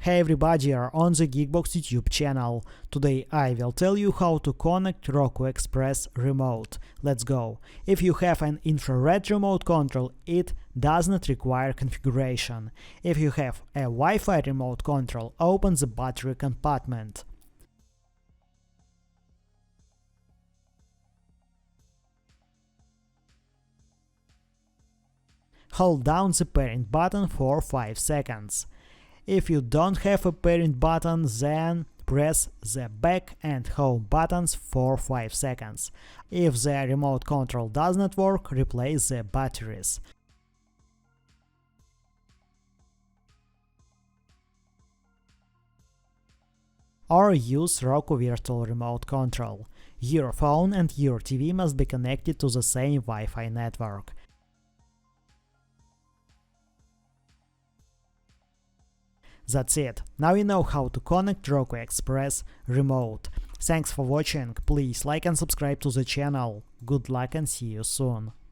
Hey everybody, you're on the GeekBox YouTube channel. Today I will tell you how to connect Roku Express remote. Let's go. If you have an infrared remote control, it does not require configuration. If you have a Wi-Fi remote control, open the battery compartment. Hold down the parent button for 5 seconds. If you don't have a parent button, then press the back and home buttons for 5 seconds. If the remote control does not work, replace the batteries. Or use Roku Virtual Remote Control. Your phone and your TV must be connected to the same Wi-Fi network. That's it. Now you know how to connect Roku Express remote. Thanks for watching. Please like and subscribe to the channel. Good luck and see you soon.